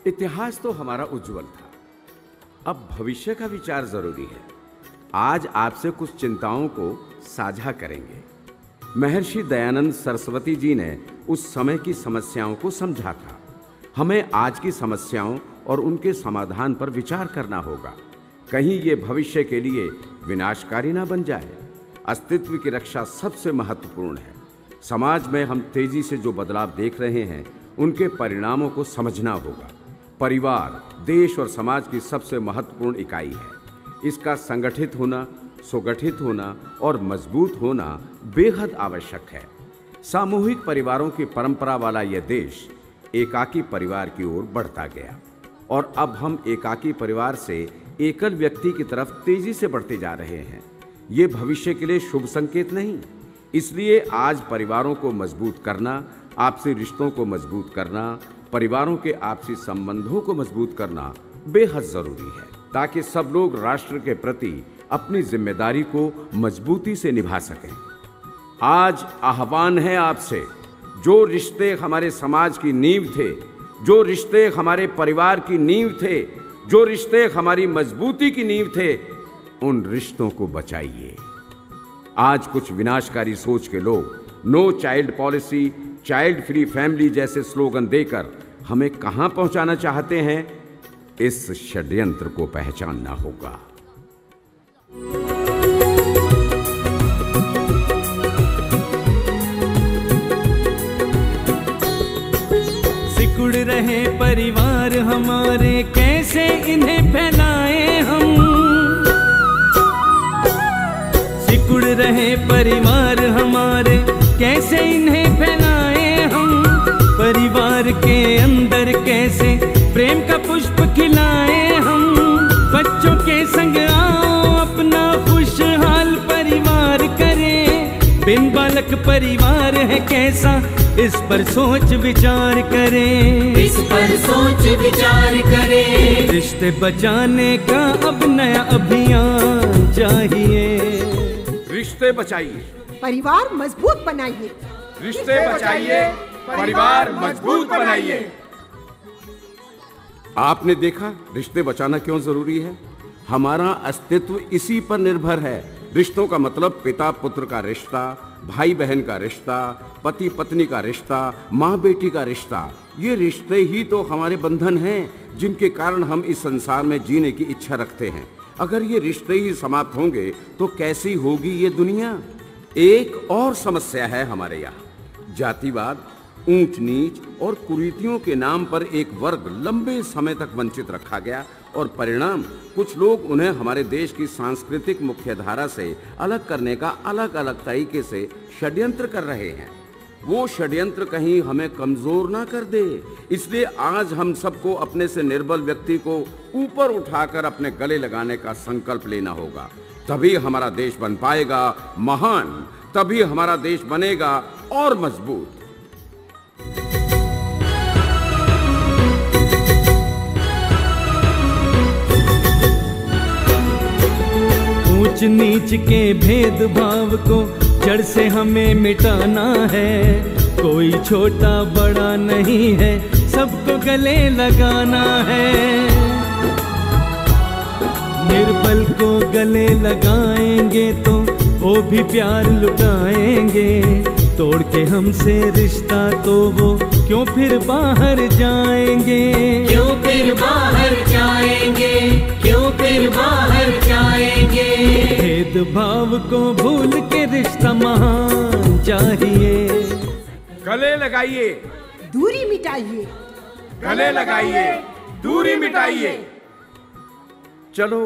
इतिहास तो हमारा उज्जवल था, अब भविष्य का विचार जरूरी है। आज आपसे कुछ चिंताओं को साझा करेंगे। महर्षि दयानंद सरस्वती जी ने उस समय की समस्याओं को समझा था। हमें आज की समस्याओं और उनके समाधान पर विचार करना होगा, कहीं ये भविष्य के लिए विनाशकारी ना बन जाए। अस्तित्व की रक्षा सबसे महत्वपूर्ण है। समाज में हम तेजी से जो बदलाव देख रहे हैं, उनके परिणामों को समझना होगा। परिवार देश और समाज की सबसे महत्वपूर्ण इकाई है। इसका संगठित होना, सुगठित होना और मजबूत होना बेहद आवश्यक है। सामूहिक परिवारों की परंपरा वाला यह देश एकाकी परिवार की ओर बढ़ता गया और अब हम एकाकी परिवार से एकल व्यक्ति की तरफ तेजी से बढ़ते जा रहे हैं। ये भविष्य के लिए शुभ संकेत नहीं। इसलिए आज परिवारों को मजबूत करना, आपसी रिश्तों को मजबूत करना, परिवारों के आपसी संबंधों को मजबूत करना बेहद जरूरी है, ताकि सब लोग राष्ट्र के प्रति अपनी जिम्मेदारी को मजबूती से निभा सकें। आज आह्वान है आपसे, जो रिश्ते हमारे समाज की नींव थे, जो रिश्ते हमारे परिवार की नींव थे, जो रिश्ते हमारी मजबूती की नींव थे, उन रिश्तों को बचाइए। आज कुछ विनाशकारी सोच के लोग no child policy, child free family जैसे स्लोगन देकर हमें कहां पहुंचाना चाहते हैं, इस षड्यंत्र को पहचानना होगा। सिकुड़ रहे परिवार हमारे, कैसे इन्हें फैलाएं हम। सिकुड़ रहे परिवार हमारे, कैसे इन्हें फैलाएं हम। परिवार के अंदर कैसे प्रेम का पुष्प खिलाएं हम। बच्चों के संग आओ अपना खुशहाल परिवार करें। बिन बालक परिवार है कैसा, इस पर सोच विचार करें। इस पर सोच विचार करें। रिश्ते बचाने का अब नया अभियान चाहिए। रिश्ते बचाइए, परिवार मजबूत बनाइए। रिश्ते बचाइए, परिवार मजबूत बनाइए। आपने देखा रिश्ते बचाना क्यों जरूरी है? हमारा अस्तित्व इसी पर निर्भर है। रिश्तों का मतलब पिता पुत्र का रिश्ता, भाई बहन का रिश्ता, पति पत्नी का रिश्ता, माँ बेटी का रिश्ता। ये रिश्ते ही तो हमारे बंधन हैं, जिनके कारण हम इस संसार में जीने की इच्छा रखते हैं। अगर ये रिश्ते ही समाप्त होंगे तो कैसी होगी ये दुनिया? एक और समस्या है हमारे यहाँ, जातिवाद, ऊंच नीच और कुरीतियों के नाम पर एक वर्ग लंबे समय तक वंचित रखा गया और परिणाम कुछ लोग उन्हें हमारे देश की सांस्कृतिक मुख्यधारा से अलग करने का अलग अलग तरीके से षड्यंत्र कर रहे हैं। वो षड्यंत्र कहीं हमें कमजोर ना कर दे, इसलिए आज हम सबको अपने से निर्बल व्यक्ति को ऊपर उठाकर अपने गले लगाने का संकल्प लेना होगा। तभी हमारा देश बन पाएगा महान, तभी हमारा देश बनेगा और मजबूत। ऊंच नीच के भेदभाव को जड़ से हमें मिटाना है। कोई छोटा बड़ा नहीं है, सबको गले लगाना है। निर्बल को गले लगाएंगे तो वो भी प्यार लुटाएंगे। तोड़ के हमसे रिश्ता तो वो क्यों फिर बाहर जाएंगे। क्यों फिर बाहर जाएंगे, क्यों फिर बाहर जाएंगे। भेदभाव को भूल के रिश्ता महान चाहिए। गले लगाइए, दूरी मिटाइए। गले लगाइए, दूरी मिटाइए। चलो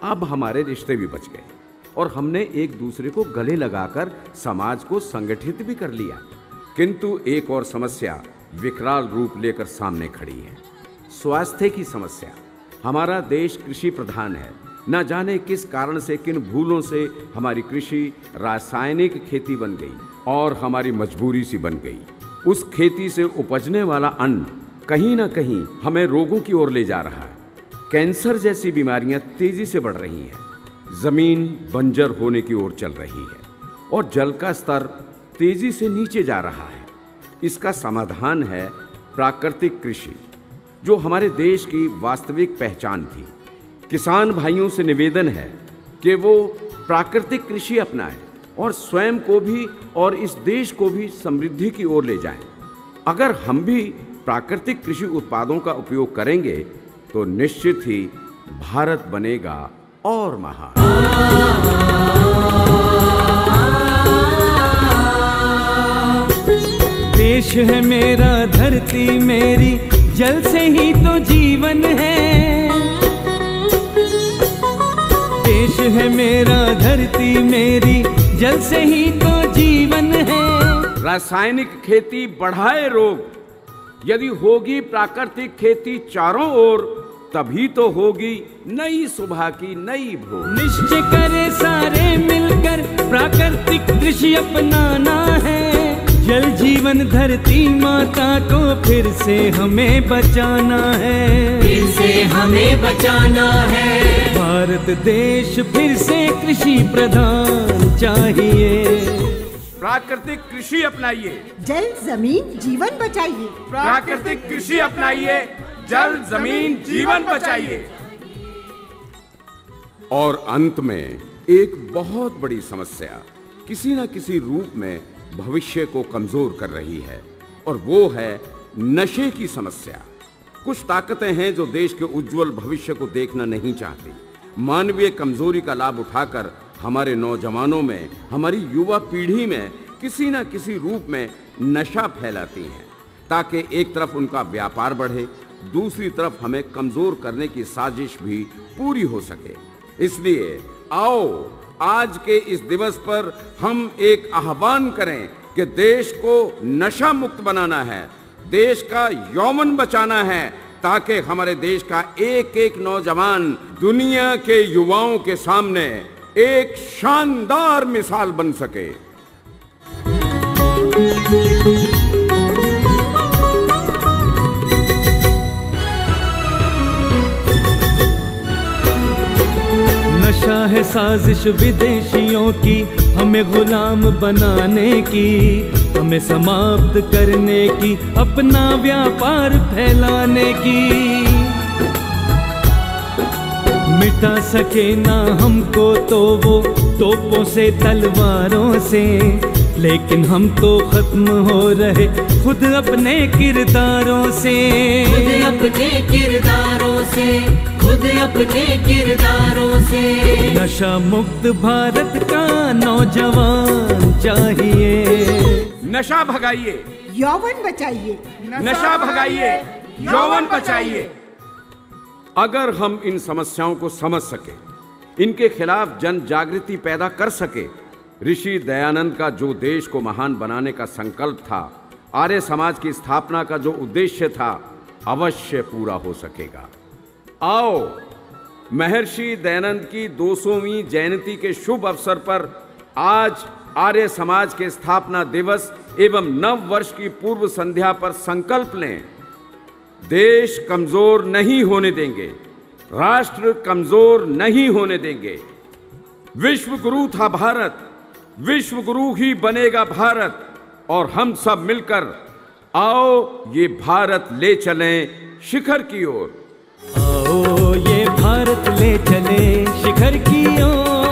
अब हमारे रिश्ते भी बच गए और हमने एक दूसरे को गले लगाकर समाज को संगठित भी कर लिया। किंतु एक और समस्या विकराल रूप लेकर सामने खड़ी है, स्वास्थ्य की समस्या। हमारा देश कृषि प्रधान है। न जाने किस कारण से, किन भूलों से हमारी कृषि रासायनिक खेती बन गई और हमारी मजबूरी सी बन गई। उस खेती से उपजने वाला अन्न कहीं ना कहीं हमें रोगों की ओर ले जा रहा है। कैंसर जैसी बीमारियां तेजी से बढ़ रही हैं। जमीन बंजर होने की ओर चल रही है और जल का स्तर तेजी से नीचे जा रहा है। इसका समाधान है प्राकृतिक कृषि। जो हमारे देश की वास्तविक पहचान थी। किसान भाइयों से निवेदन है कि वो प्राकृतिक कृषि अपनाएं और स्वयं को भी और इस देश को भी समृद्धि की ओर ले जाएं। अगर हम भी प्राकृतिक कृषि उत्पादों का उपयोग करेंगे तो निश्चित ही भारत बनेगा और महान। देश है मेरा, धरती मेरी, जल से ही तो जीवन है। देश है मेरा, धरती मेरी, जल से ही तो जीवन है। रासायनिक खेती बढ़ाए रोग, यदि होगी प्राकृतिक खेती चारों ओर, तभी तो होगी नई सुबह की नई भोर। निश्चय करे सारे मिलकर प्राकृतिक कृषि अपनाना है। जल जीवन धरती माता को फिर से हमें बचाना है। फिर से हमें बचाना है। भारत देश फिर से कृषि प्रधान चाहिए। प्राकृतिक कृषि अपनाइए, जल जमीन जीवन बचाइए। प्राकृतिक कृषि अपनाइए, जल जमीन जीवन बचाइए। और अंत में एक बहुत बड़ी समस्या किसी न किसी रूप में भविष्य को कमजोर कर रही है, और वो है नशे की समस्या। कुछ ताकतें हैं जो देश के उज्जवल भविष्य को देखना नहीं चाहती। मानवीय कमजोरी का लाभ उठाकर हमारे नौजवानों में, हमारी युवा पीढ़ी में किसी न किसी रूप में नशा फैलाती हैं, ताकि एक तरफ उनका व्यापार बढ़े, दूसरी तरफ हमें कमजोर करने की साजिश भी पूरी हो सके। इसलिए आओ आज के इस दिवस पर हम एक आह्वान करें कि देश को नशा मुक्त बनाना है, देश का यौवन बचाना है, ताकि हमारे देश का एक एक नौजवान दुनिया के युवाओं के सामने एक शानदार मिसाल बन सके। नशा है साजिश विदेशियों की, हमें गुलाम बनाने की, हमें समाप्त करने की, अपना व्यापार फैलाने की। मिटा सके ना हमको तो वो तोपों से, तलवारों से, लेकिन हम तो खत्म हो रहे खुद अपने किरदारों से। खुद अपने किरदारों से, खुद अपने किरदारों से। नशा मुक्त भारत का नौजवान चाहिए। नशा भगाइए, यौवन बचाइए। नशा भगाइए, यौवन बचाइए। अगर हम इन समस्याओं को समझ सके, इनके खिलाफ जन जागृति पैदा कर सके, ऋषि दयानंद का जो देश को महान बनाने का संकल्प था, आर्य समाज की स्थापना का जो उद्देश्य था, अवश्य पूरा हो सकेगा। आओ महर्षि दयानंद की 200वीं जयंती के शुभ अवसर पर आज आर्य समाज के स्थापना दिवस एवं नव वर्ष की पूर्व संध्या पर संकल्प लें। देश कमजोर नहीं होने देंगे, राष्ट्र कमजोर नहीं होने देंगे। विश्व गुरु था भारत, विश्व गुरु ही बनेगा भारत, और हम सब मिलकर आओ ये भारत ले चलें शिखर की ओर। आओ ये भारत ले चले शिखर की ओर।